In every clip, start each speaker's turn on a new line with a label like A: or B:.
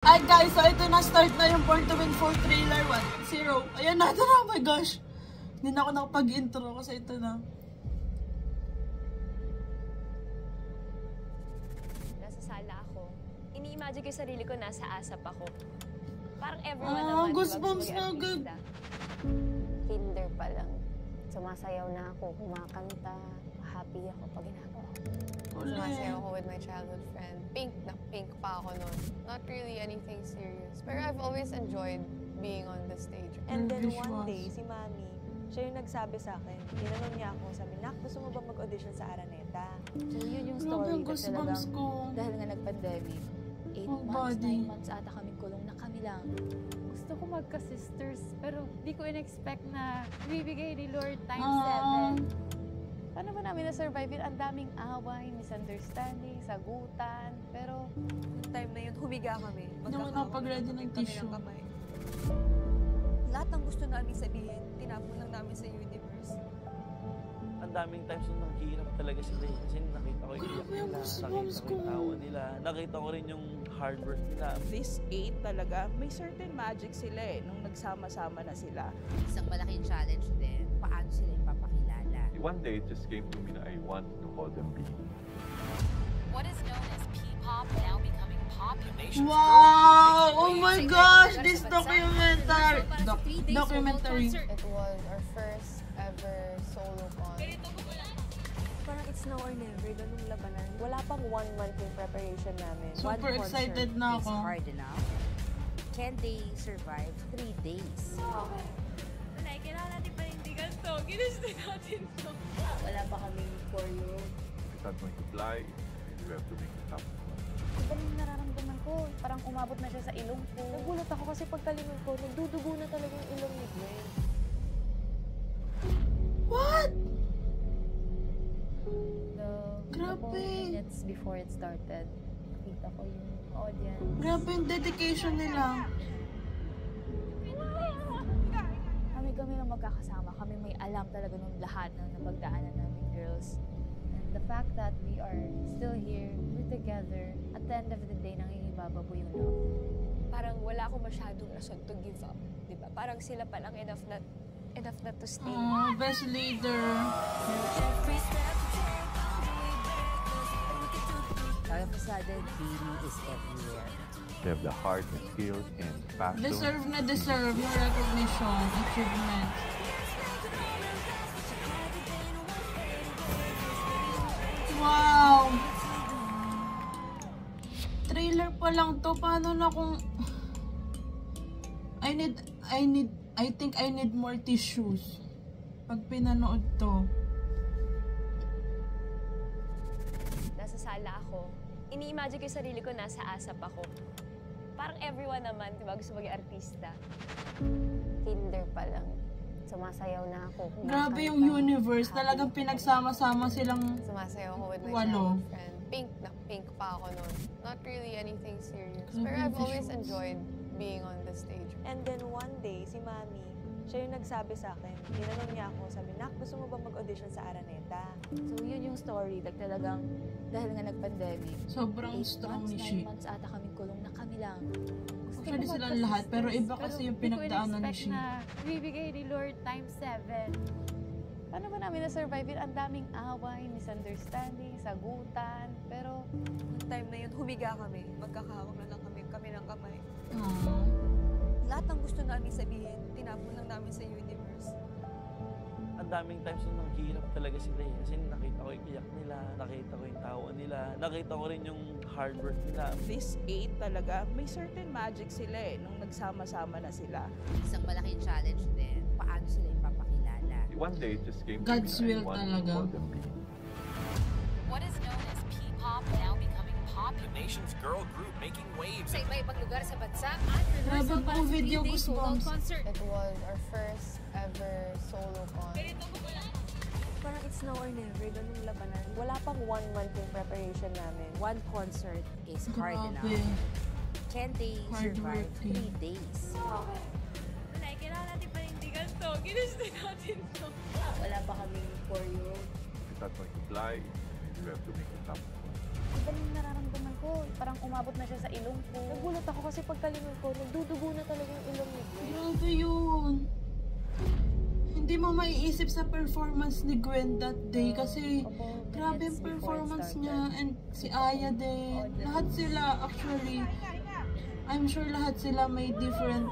A: Hi guys, so ito na, start na yung Born to Win 4 trailer 1-0. Ayan na, ito na, oh my gosh. Hindi na ako nakapag-intro kasi ito na.
B: Nasa sala ako. Ini-imagine ko yung sarili ko, nasa ASAP ako. Parang everyone naman.
A: Goosebumps na agad.
C: Kinder pa lang. Sumasayaw na ako, kumakanta. Happy ako pag ginagawa ko. Sumasayaw ako with my childhood friend. Pink na pink pa ako noon. Not really anything serious. Pero I've always enjoyed being on the stage.
D: And then one day, si Mami, siya yung nagsabi sa akin, tinanong niya ako, sabi, Nak, gusto mo ba mag-audition sa Araneta?
C: So yun yung story na talagang, dahil nga nag-pandemic, 9 months ata kaming kulong na kami lang.
E: Gusto ko magka-sisters, pero di ko in-expect na bibigay ni Lord times 7.
C: Paano ba namin na-survive yun? Ang daming away, misunderstanding, sagutan, pero
D: Yung time na yun, humiga kami.
A: Hindi mo nakapag-ready ng tissue.
D: Lahat ng gusto namin sabihin, tinapon lang namin sa universe.
F: Ang daming times na naghihirap talaga sila eh. Kasi nakita ko yung iyak nila, nakita ko yung tawa nila, nakita ko rin yung hard work nila.
G: This 8 talaga, may certain magic sila eh, nung nagsama-sama na sila.
H: Isang malaking challenge din, paano sila ipapakilala.
I: One day it just came to me na I want to call them B.
B: What is known as P-pop now becoming pop.
A: Wow! Oh my gosh! This documentary! Documentary.
C: it was our first ever solo con.
D: Parang it's now or never, ganung labanan. Wala pang 1 month yung preparation namin.
A: Super excited na
H: It's
A: ako.
H: hard enough. Can they survive 3 days?
B: Wala, kailangan natin panindigan to. Ginusto natin to.
C: Wala pa kaming choreo.
I: It's not going to fly, you have to make it happen.
C: Iba yung nararamdaman ko. Parang umabot na siya sa ilong ko.
D: Nagulat ako kasi pagtalingon ko, nagdudugo na talaga yung ilong ni Gwen.
A: What?
C: The
A: Grabe.
C: minutes before it started, nakita ko yung audience.
A: Grabe yung dedication nila.
C: Kami lang magkakasama. Kami may alam talaga nung lahat na napagdaanan namin, girls. And the fact that we are still here, we're together, at the end of the day, nangingibaba po yung love.
B: Parang wala akong masyadong rason to give up. Diba? Parang sila pa lang enough na to stay.
A: Best leader.
H: All of a sudden, Beanie is everywhere.
I: They have the heart, the skills, and passion.
A: Deserve na deserve yung recognition, achievement. Wow! Trailer pa lang to. Paano na kung... I think I need more tissues. Pag pinanood to.
B: Nasa sala ako. Ini-imagine ko yung sarili ko, nasa ASAP ako. Parang everyone naman, diba? Gusto maging artista.
C: Kinder pa lang. Sumasayaw na ako.
A: Grabe yung universe. Talagang pinagsama-sama silang
C: Sumasayaw ako with my
A: walo.
C: childhood friend. Pink na pink pa ako noon. Not really anything serious. Pero I've always enjoyed being on the stage.
D: And then one day, si Mami, siya yung nagsabi sa akin, tinanong niya ako, sabi, Nak, gusto mo ba mag-audition sa Araneta?
C: So yun yung story. Talagang, dahil nga nag-pandemic,
A: sobrang strong ni Shi.
C: 9 months ata kaming kulong na kami lang. Gusto
A: Actually
C: ko
A: silang lahat, pero iba
E: Pero
A: kasi yung
E: di ko
A: pinagdaanan ni
E: in-expect
A: Shi.
E: na bibigay ni Lord times 7.
C: Paano ba namin na-survive yun? Ang daming away, misunderstanding, sagutan, pero
D: Yung time na yun, humiga kami. Magkakahawak na lang kami ng kamay. Lahat ng gusto namin sabihin, tinapon lang namin sa universe.
F: Ang daming times na naghihirap talaga sila eh. Kasi nakita ko yung iyak nila, nakita ko yung tawa nila, nakita ko rin yung hard work nila.
G: This 8 talaga, may certain magic sila eh, nung nagsama-sama na sila.
H: Isang malaking challenge din, paano sila ipapakilala.
I: One day it just came
A: God's
I: to me
A: will
I: na I want
A: talaga.
I: to call them B.
B: What is known as P-pop now becoming pop.
J: The nation's girl group making waves.
B: Sa iba-ibang lugar sa bansa.
A: Grabe pong video, goosebumps.
C: it was our first ever solo con.
D: Parang it's now or never, ganung labanan. Wala pang 1 month yung preparation namin.
H: One concert is hard enough.
A: Grabe.
H: Can they
A: Hard
H: survive
A: working.
H: 3 days?
B: Wala, kailangan natin panindigan to. Ginusto natin to.
C: Wala pa kaming choreo.
I: It's not going to fly, you have to make it happen.
E: Iba yung nararamdaman ko. Parang umabot na siya sa ilong ko. Nagulat ako kasi pagkalingon ko, nagdudugo na talaga yung ilong ni Gwen.
A: Grabe yun. Hindi mo maiisip sa performance ni Gwen that day kasi grabe yung performance niya and si Aya din. Lahat sila actually, I'm sure lahat sila may different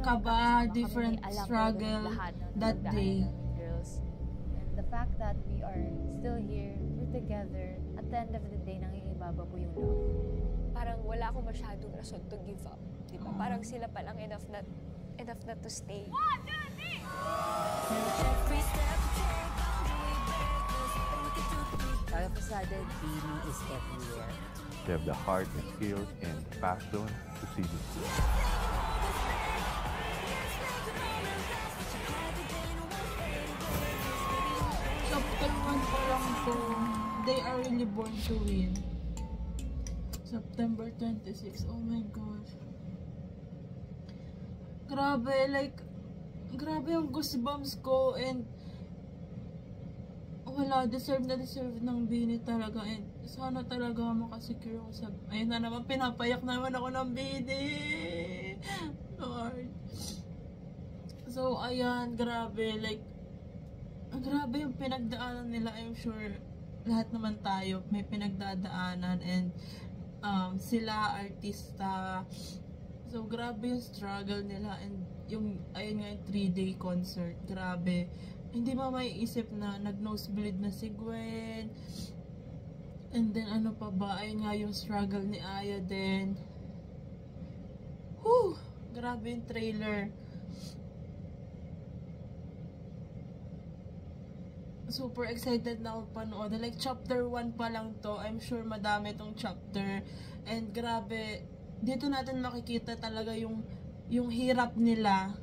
A: kaba, different struggle that day.
E: And the fact that we are still here, we're together, at the end of the day, nangingibaba po yung love.
B: Parang wala akong masyadong rason to give up. Diba? Parang sila palang enough na to stay.
H: All of a sudden, Beanie is everywhere.
I: They have the heart and skills and passion to see this through.
A: Chapter 1 pa lang to. They are really born to win. September 26. Oh my gosh. Grabe, like, grabe yung goosebumps ko and wala, deserve ng Beanie talaga and sana talaga makasecure ako sa... Ayun na naman, pinapayak naman ako ng Beanie. Lord. So, ayan, grabe, like, grabe yung pinagdaanan nila. I'm sure lahat naman tayo may pinagdadaanan and sila, artista. So, grabe yung struggle nila and yung, ayun nga, yung 3-day concert. Grabe. Hindi mo maiisip na nag-nosebleed na si Gwen. And then, ano pa ba? Ayun nga yung struggle ni Aya din. Whew! Grabe yung trailer. Super excited na ako panood. Like, chapter 1 pa lang to. I'm sure madami tong chapter. And grabe, dito natin makikita talaga yung hirap nila.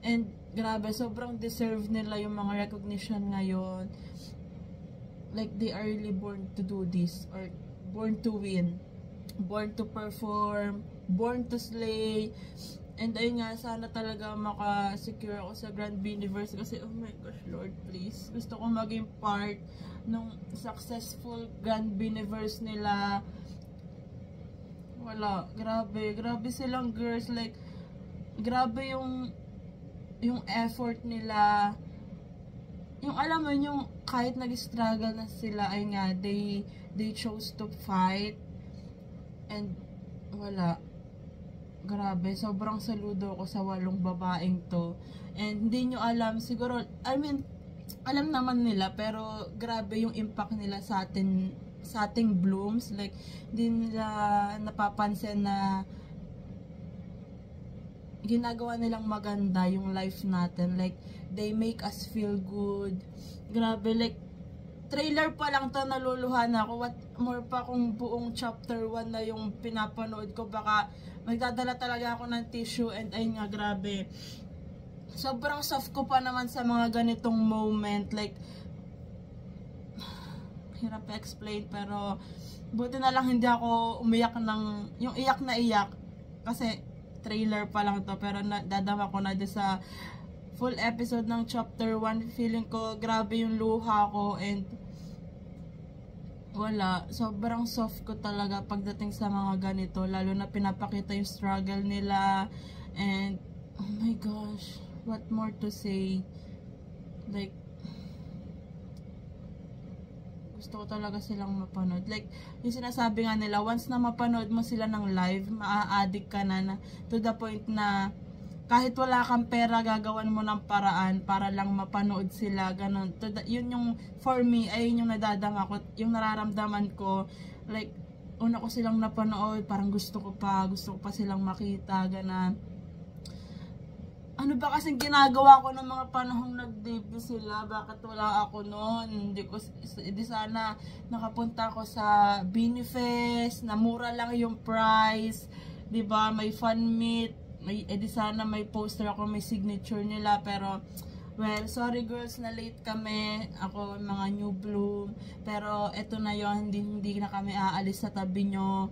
A: And grabe, sobrang deserve nila yung mga recognition ngayon. Like, they are really born to do this. Or born to win. Born to perform. Born to slay. And ayun nga, sana talaga maka-secure ako sa Grand Beaniverse kasi, oh my gosh, Lord, please. Gusto ko maging part ng successful Grand Beaniverse nila. Wala, grabe. Grabe silang girls. Like, grabe yung effort nila. Yung alam mo, yung kahit nag-struggle na sila, ayun nga, they chose to fight. And wala. Grabe, sobrang saludo ko sa 8 babaeng to. And hindi nyo alam, siguro, I mean, alam naman nila, pero grabe yung impact nila sa ating blooms. Like, hindi nila napapansin na ginagawa nilang maganda yung life natin. Like, they make us feel good. Grabe, like, trailer pa lang to, naluluhan ako. What more pa kung buong chapter 1 na yung pinapanood ko, baka magdadala talaga ako ng tissue. And ayun nga, grabe, sobrang soft ko pa naman sa mga ganitong moment. Like, hirap explain, pero buti na lang hindi ako umiyak ng, yung iyak na iyak, kasi trailer pa lang to, pero dadama ko na sa full episode ng chapter 1. Feeling ko grabe yung luha ko and wala, sobrang soft ko talaga pagdating sa mga ganito, lalo na pinapakita yung struggle nila. And oh my gosh, what more to say. Like, gusto ko talaga silang mapanood. Like, yung sinasabi nga nila, once na mapanood mo sila ng live, maa-addict ka na to the point na kahit wala kang pera, gagawan mo ng paraan para lang mapanood sila, ganun. Yun yung, for me, ay yun yung nadadama ko, yung nararamdaman ko. Like, una ko silang napanood, parang gusto ko pa silang makita, ganun. Ano ba kasing ginagawa ko ng mga panahong nag-debut sila? Bakit wala ako noon? Hindi sana nakapunta ako sa Beaniefest, na mura lang yung price, 'di ba? May fan meet, di sana may poster ako, may signature nila, pero well, sorry girls na late kami. Ako mga new bloom, pero eto na yon, hindi na kami aalis sa tabi nyo.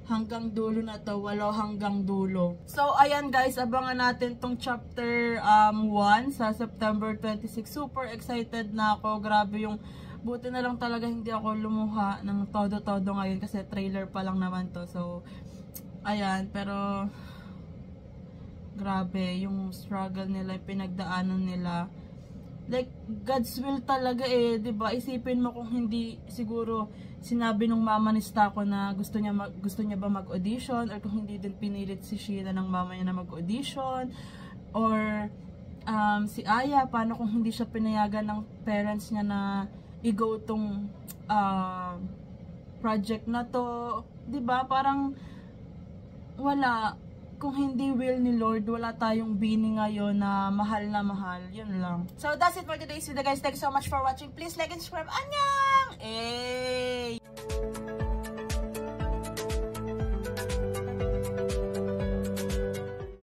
A: Hanggang dulo na to, 8 hanggang dulo. So, ayan guys, abangan natin tong chapter 1 sa September 26. Super excited na ako. Grabe yung Buti na lang talaga hindi ako lumuha ng todo-todo ngayon kasi trailer pa lang naman to. So, ayan, pero grabe yung struggle nila, yung pinagdaanan nila. Like, God's will talaga eh, 'di ba? Isipin mo kung hindi siguro sinabi nung mama ni Stako na gusto niya ba mag-audition, or kung hindi din pinilit si Sheena ng mama niya na mag-audition, or si Aya, paano kung hindi siya pinayagan ng parents niya na i-go tong project na to, 'di ba? Parang wala, kung hindi will ni Lord, wala tayong bini ngayon na mahal. Yun lang. So that's it for today's video, guys. Thanks so much for watching. Please like and subscribe. Annyeong! Hey!